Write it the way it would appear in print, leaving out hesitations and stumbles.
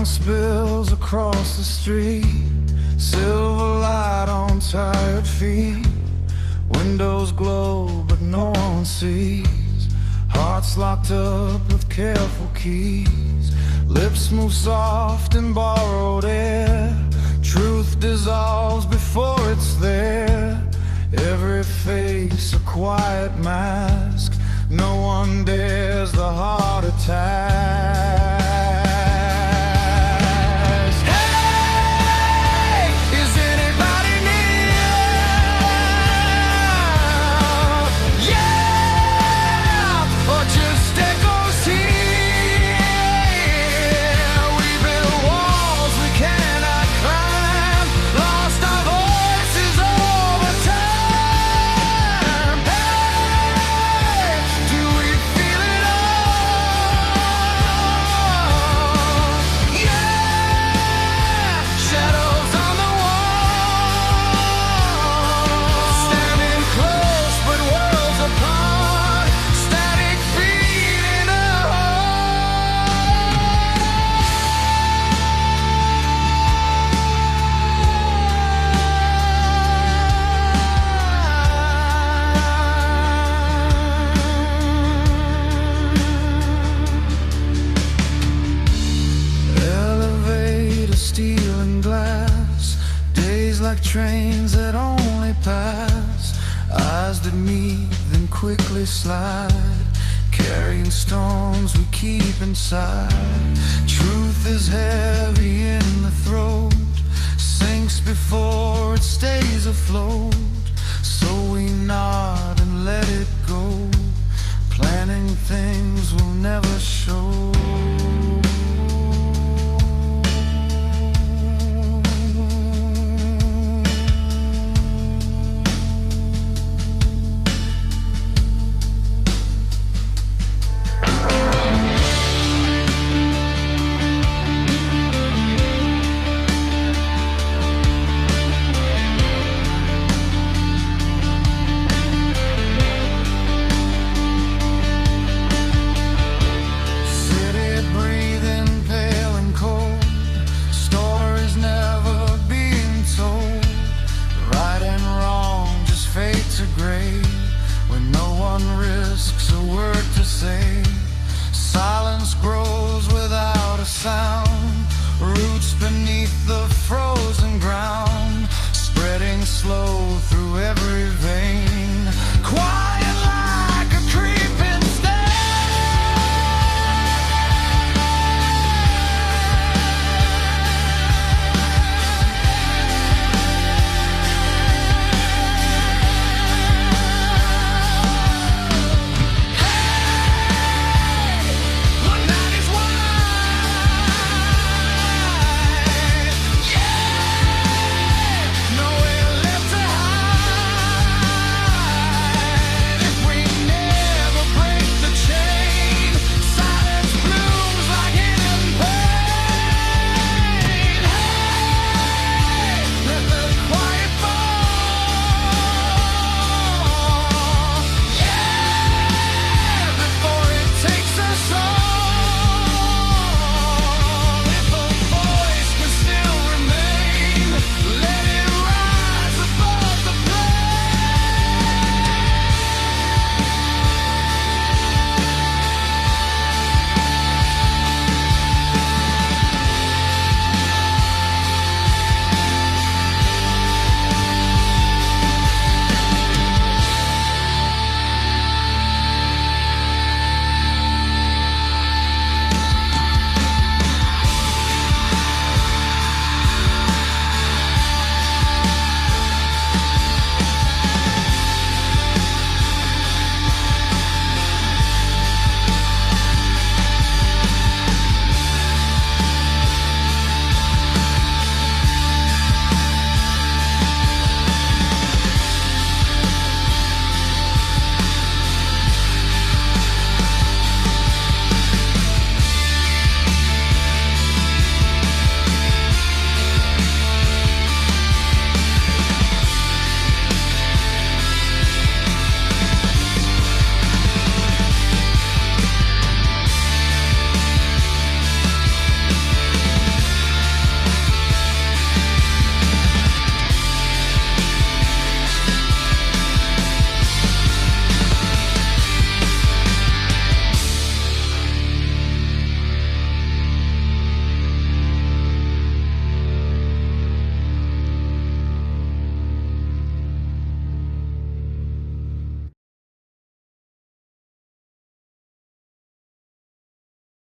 Junk spills across the street, silver light on tired feet. Windows glow but no one sees. Hearts locked up with careful keys. Lips move soft in borrowed air. Truth dissolves before it's there. Every face a quiet mask. No one dares the heart attack. Like trains that only pass, eyes that meet then quickly slide, carrying storms we keep inside. Truth is heavy in the throat, sinks before it stays afloat. So we nod and let it go, planning things we'll never show. Silence grows without a sound, roots beneath the frozen ground, spreading slow through every